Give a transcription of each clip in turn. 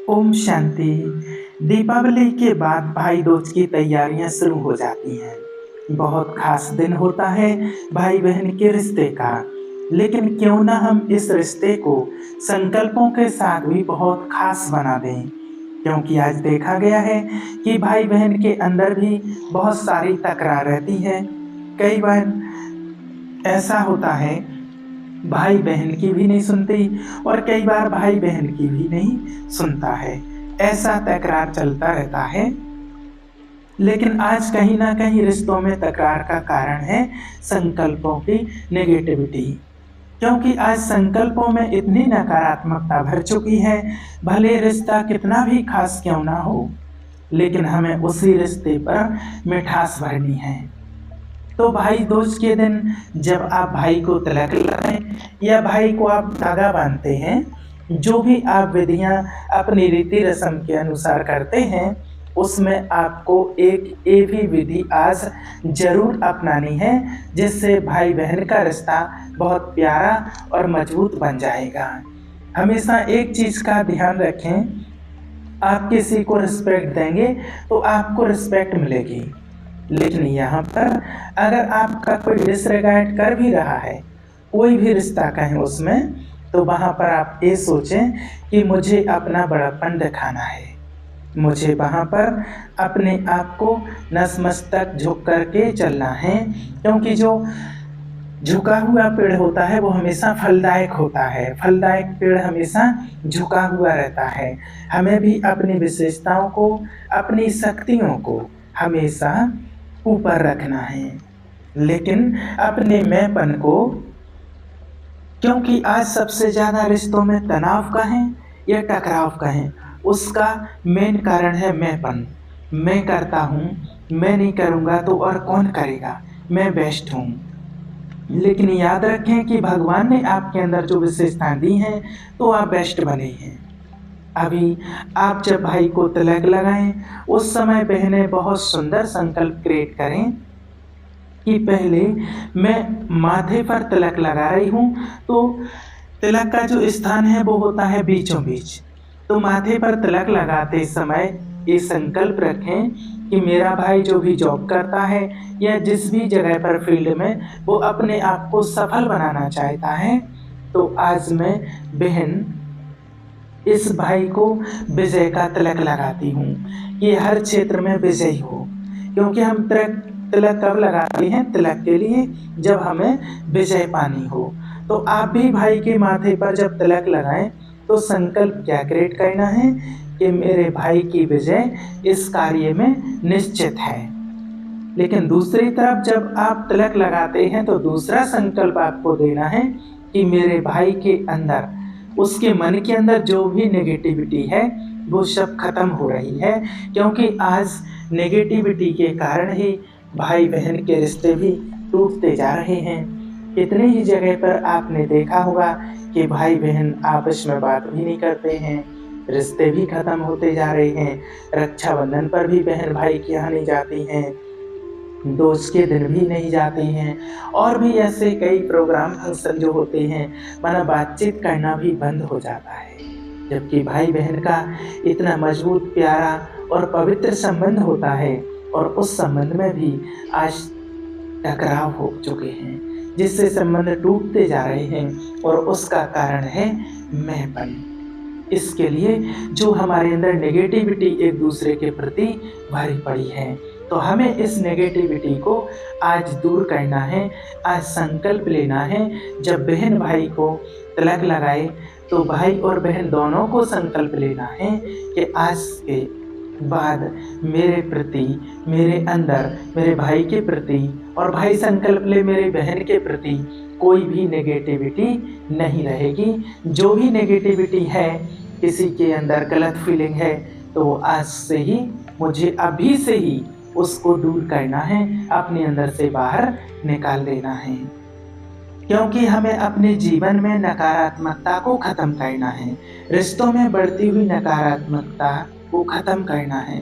ओम शांति। दीपावली के बाद भाई दूज की तैयारियां शुरू हो जाती हैं। बहुत खास दिन होता है भाई बहन के रिश्ते का। लेकिन क्यों ना हम इस रिश्ते को संकल्पों के साथ भी बहुत खास बना दें, क्योंकि आज देखा गया है कि भाई बहन के अंदर भी बहुत सारी तकरार रहती है। कई बार ऐसा होता है भाई बहन की भी नहीं सुनती और कई बार भाई बहन की भी नहीं सुनता है। ऐसा तकरार चलता रहता है। लेकिन आज कहीं ना कहीं रिश्तों में तकरार का कारण है संकल्पों की नेगेटिविटी। क्योंकि आज संकल्पों में इतनी नकारात्मकता भर चुकी है, भले रिश्ता कितना भी खास क्यों ना हो, लेकिन हमें उसी रिश्ते पर मिठास भरनी है। तो भाई दूज के दिन जब आप भाई को तिलक लगाएं या भाई को आप धागा बांधते हैं, जो भी आप विधियां अपनी रीति रस्म के अनुसार करते हैं, उसमें आपको एक ये भी विधि आज जरूर अपनानी है, जिससे भाई बहन का रिश्ता बहुत प्यारा और मजबूत बन जाएगा। हमेशा एक चीज का ध्यान रखें, आप किसी को रिस्पेक्ट देंगे तो आपको रिस्पेक्ट मिलेगी। लेकिन यहाँ पर अगर आपका कोई डिसरिगार्ड कर भी रहा है, कोई भी रिश्ता कहें उसमें, तो वहाँ पर आप ये सोचें कि मुझे अपना बड़ापन दिखाना है, मुझे वहाँ पर अपने आप को नतमस्तक झुक करके चलना है। क्योंकि जो झुका हुआ पेड़ होता है वो हमेशा फलदायक होता है। फलदायक पेड़ हमेशा झुका हुआ रहता है। हमें भी अपनी विशेषताओं को, अपनी शक्तियों को हमेशा ऊपर रखना है, लेकिन अपने मैंपन को, क्योंकि आज सबसे ज़्यादा रिश्तों में तनाव का है या टकराव का है, उसका मेन कारण है मैंपन। मैं करता हूँ, मैं नहीं करूँगा तो और कौन करेगा, मैं बेस्ट हूँ। लेकिन याद रखें कि भगवान ने आपके अंदर जो विशेषताएं दी हैं तो आप बेस्ट बने हैं। अभी आप जब भाई को तिलक लगाएं, उस समय बहनें बहुत सुंदर संकल्प क्रिएट करें कि पहले मैं माथे पर तिलक लगा रही हूँ, तो तिलक का जो स्थान है वो होता है बीचों बीच। तो माथे पर तिलक लगाते समय ये संकल्प रखें कि मेरा भाई जो भी जॉब करता है या जिस भी जगह पर फील्ड में वो अपने आप को सफल बनाना चाहता है, तो आज मैं बहन इस भाई को विजय का तिलक लगाती हूँ कि हर क्षेत्र में विजयी हो। क्योंकि हम तिलक तिलक कब लगाते हैं? तिलक के लिए, जब हमें विजय पानी हो। तो आप भी भाई के माथे पर जब तिलक लगाएं तो संकल्प क्या क्रिएट करना है कि मेरे भाई की विजय इस कार्य में निश्चित है। लेकिन दूसरी तरफ जब आप तिलक लगाते हैं तो दूसरा संकल्प आपको देना है कि मेरे भाई के अंदर, उसके मन के अंदर जो भी नेगेटिविटी है वो सब खत्म हो रही है। क्योंकि आज नेगेटिविटी के कारण ही भाई बहन के रिश्ते भी टूटते जा रहे हैं। कितनी ही जगह पर आपने देखा होगा कि भाई बहन आपस में बात भी नहीं करते हैं, रिश्ते भी खत्म होते जा रहे हैं। रक्षाबंधन पर भी बहन भाई के यहाँ नहीं जाती हैं, दोस्त के दिन भी नहीं जाते हैं, और भी ऐसे कई प्रोग्राम फंक्शन जो होते हैं, माना बातचीत करना भी बंद हो जाता है। जबकि भाई बहन का इतना मजबूत, प्यारा और पवित्र संबंध होता है, और उस संबंध में भी आज टकराव हो चुके हैं, जिससे संबंध टूटते जा रहे हैं, और उसका कारण है मैंपन। इसके लिए जो हमारे अंदर नेगेटिविटी एक दूसरे के प्रति भरी पड़ी है, तो हमें इस नेगेटिविटी को आज दूर करना है। आज संकल्प लेना है, जब बहन भाई को तिलक लगाए तो भाई और बहन दोनों को संकल्प लेना है कि आज के बाद मेरे प्रति, मेरे अंदर, मेरे भाई के प्रति, और भाई संकल्प ले मेरे बहन के प्रति कोई भी नेगेटिविटी नहीं रहेगी। जो भी नेगेटिविटी है, किसी के अंदर गलत फीलिंग है, तो आज से ही, मुझे अभी से ही उसको दूर करना है, अपने अंदर से बाहर निकाल देना है। क्योंकि हमें अपने जीवन में नकारात्मकता को खत्म करना है, रिश्तों में बढ़ती हुई नकारात्मकता को खत्म करना है।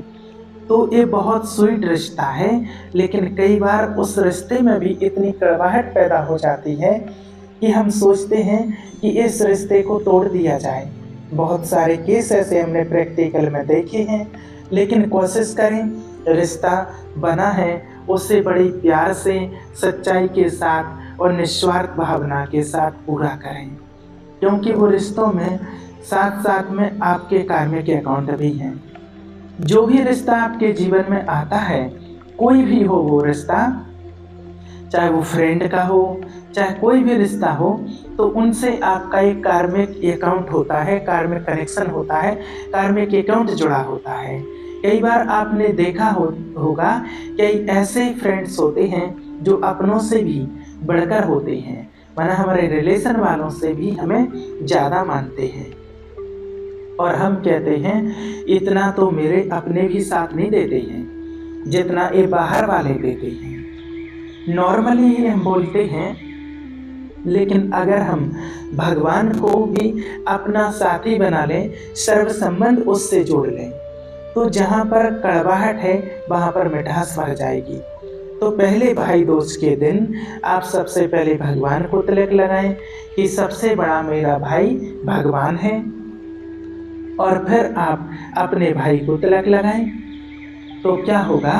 तो ये बहुत स्वीट रिश्ता है, लेकिन कई बार उस रिश्ते में भी इतनी कड़वाहट पैदा हो जाती है कि हम सोचते हैं कि इस रिश्ते को तोड़ दिया जाए, बहुत सारे केस ऐसे हमने प्रैक्टिकल में देखे हैं, लेकिन कोशिश करें रिश्ता बना है उससे बड़े प्यार से, सच्चाई के साथ और निस्वार्थ भावना के साथ पूरा करें, क्योंकि वो रिश्तों में साथ साथ में आपके कार्मिक अकाउंट भी हैं। जो भी रिश्ता आपके जीवन में आता है, कोई भी हो वो रिश्ता, चाहे वो फ्रेंड का हो, चाहे कोई भी रिश्ता हो, तो उनसे आपका एक कार्मिक अकाउंट होता है, कार्मिक कनेक्शन होता है, कार्मिक अकाउंट जुड़ा होता है। कई बार आपने देखा होगा कई ऐसे फ्रेंड्स होते हैं जो अपनों से भी बढ़कर होते हैं, माना हमारे रिलेशन वालों से भी हमें ज़्यादा मानते हैं, और हम कहते हैं इतना तो मेरे अपने भी साथ नहीं देते हैं जितना ये बाहर वाले देते हैं। नॉर्मली ही हम बोलते हैं, लेकिन अगर हम भगवान को भी अपना साथी बना लें, सर्व संबंध उससे जोड़ लें, तो जहाँ पर कड़वाहट है वहाँ पर मिठास भर जाएगी। तो पहले भाई दूज के दिन आप सबसे पहले भगवान को तिलक लगाएं कि सबसे बड़ा मेरा भाई भगवान है, और फिर आप अपने भाई को तिलक लगाएं। तो क्या होगा,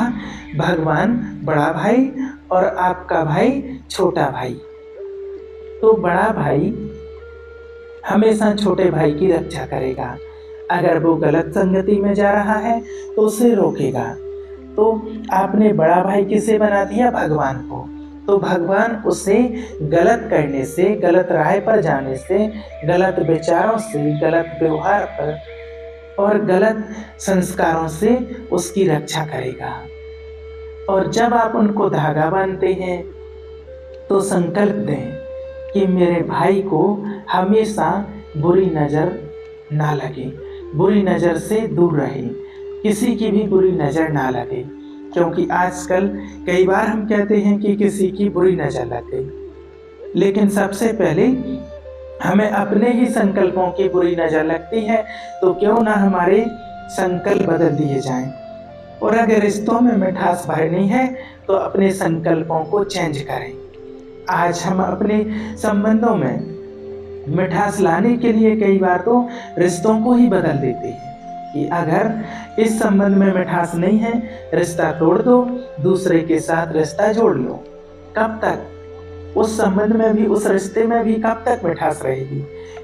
भगवान बड़ा भाई और आपका भाई छोटा भाई। तो बड़ा भाई हमेशा छोटे भाई की रक्षा करेगा, अगर वो गलत संगति में जा रहा है तो उसे रोकेगा। तो आपने बड़ा भाई किसे बना दिया, भगवान को, तो भगवान उसे गलत करने से, गलत राह पर जाने से, गलत विचारों से, गलत व्यवहार पर और गलत संस्कारों से उसकी रक्षा करेगा। और जब आप उनको धागा बांधते हैं तो संकल्प दें कि मेरे भाई को हमेशा बुरी नज़र ना लगे, बुरी नज़र से दूर रहे, किसी की भी बुरी नज़र ना लगे, क्योंकि आजकल कई बार हम कहते हैं कि किसी की बुरी नज़र लगे, लेकिन सबसे पहले हमें अपने ही संकल्पों की बुरी नज़र लगती है, तो क्यों ना हमारे संकल्प बदल दिए जाएं। और अगर रिश्तों में मिठास भरनी है तो अपने संकल्पों को चेंज करें। आज हम अपने संबंधों में मिठास लाने के लिए कई बार तो रिश्तों को ही बदल देते हैं कि अगर इस संबंध में मिठास नहीं है, रिश्ता तोड़ दो, दूसरे के साथ रिश्ता जोड़ लो। कब तक उस संबंध में भी, उस रिश्ते में भी कब तक मिठास रहेगी?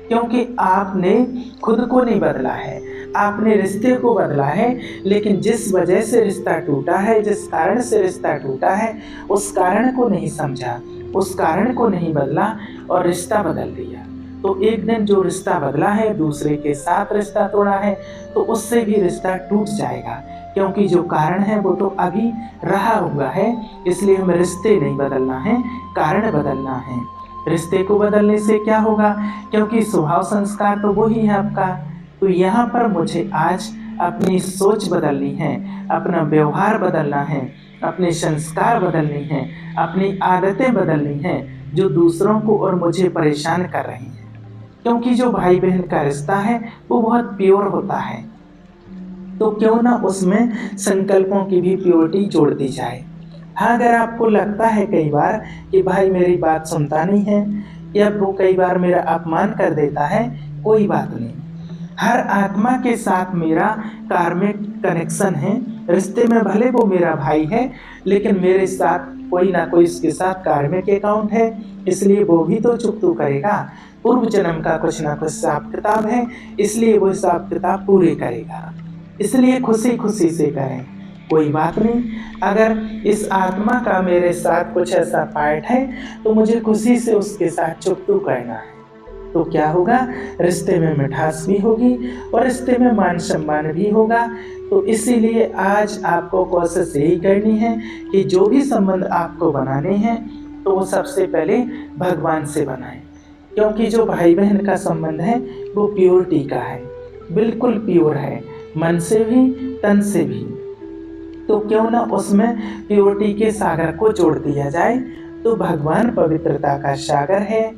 क्योंकि आपने खुद को नहीं बदला है, आपने रिश्ते को बदला है, लेकिन जिस वजह से रिश्ता टूटा है, जिस कारण से रिश्ता टूटा है, उस कारण को नहीं समझा, उस कारण को नहीं बदला और रिश्ता बदल दिया। तो एक दिन जो रिश्ता बदला है, दूसरे के साथ रिश्ता तोड़ा है, तो उससे भी रिश्ता टूट जाएगा, क्योंकि जो कारण है वो तो अभी रहा हुआ है। इसलिए हमें रिश्ते नहीं बदलना है, कारण बदलना है। रिश्ते को बदलने से क्या होगा, क्योंकि स्वभाव संस्कार तो वही है आपका। तो यहाँ पर मुझे आज अपनी सोच बदलनी है, अपना व्यवहार बदलना है, अपने संस्कार बदलने हैं, अपनी आदतें बदलनी हैं, जो दूसरों को और मुझे परेशान कर रही हैं। क्योंकि जो भाई बहन का रिश्ता है वो बहुत प्योर होता है, तो क्यों ना उसमें संकल्पों की भी प्योरिटी जोड़ दी जाए। हाँ, अगर आपको लगता है कई बार कि भाई मेरी बात सुनता नहीं है या वो कई बार मेरा अपमान कर देता है, कोई बात नहीं। हर आत्मा के साथ मेरा कार्मिक कनेक्शन है, रिश्ते में भले वो मेरा भाई है, लेकिन मेरे साथ कोई ना कोई इसके साथ कार्मिक अकाउंट है, इसलिए वो भी तो चुकता करेगा। पूर्व जन्म का कुछ ना कुछ हिसाब किताब है, इसलिए वो हिसाब किताब पूरे करेगा। इसलिए खुशी खुशी से करें, कोई बात नहीं। अगर इस आत्मा का मेरे साथ कुछ ऐसा पार्ट है तो मुझे खुशी से उसके साथ चुकता करना है। तो क्या होगा, रिश्ते में मिठास भी होगी और रिश्ते में मान सम्मान भी होगा। तो इसीलिए आज आपको कोशिश यही करनी है कि जो भी संबंध आपको बनाने हैं तो वो सबसे पहले भगवान से बनाएं, क्योंकि जो भाई बहन का संबंध है वो प्योरिटी का है, बिल्कुल प्योर है, मन से भी तन से भी। तो क्यों ना उसमें प्योरिटी के सागर को जोड़ दिया जाए। तो भगवान पवित्रता का सागर है,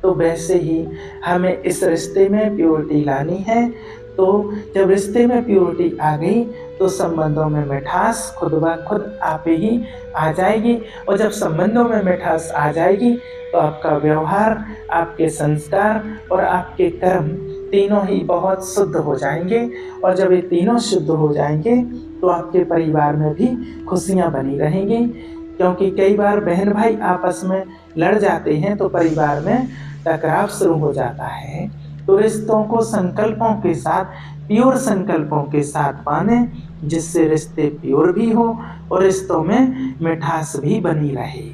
तो वैसे ही हमें इस रिश्ते में प्योरिटी लानी है। तो जब रिश्ते में प्योरिटी आ गई तो संबंधों में मिठास खुद ब खुद आप ही आ जाएगी, और जब संबंधों में मिठास आ जाएगी तो आपका व्यवहार, आपके संस्कार और आपके कर्म तीनों ही बहुत शुद्ध हो जाएंगे। और जब ये तीनों शुद्ध हो जाएंगे तो आपके परिवार में भी खुशियाँ बनी रहेंगी। क्योंकि कई बार बहन भाई आपस में लड़ जाते हैं तो परिवार में टकराव शुरू हो जाता है। तो रिश्तों को संकल्पों के साथ, प्योर संकल्पों के साथ माने, जिससे रिश्ते प्योर भी हो और रिश्तों में मिठास भी बनी रहे।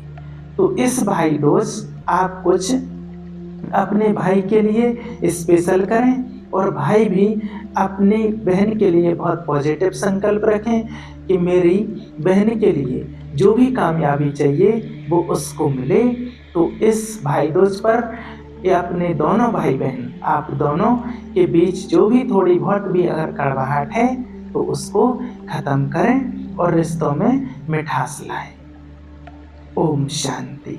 तो इस भाई दूज आप कुछ अपने भाई के लिए स्पेशल करें और भाई भी अपनी बहन के लिए बहुत पॉजिटिव संकल्प रखें कि मेरी बहन के लिए जो भी कामयाबी चाहिए वो उसको मिले। तो इस भाई दूज पर ये अपने दोनों भाई बहन, आप दोनों के बीच जो भी थोड़ी बहुत भी अगर कड़वाहट है तो उसको ख़त्म करें और रिश्तों में मिठास लाएं। ओम शांति।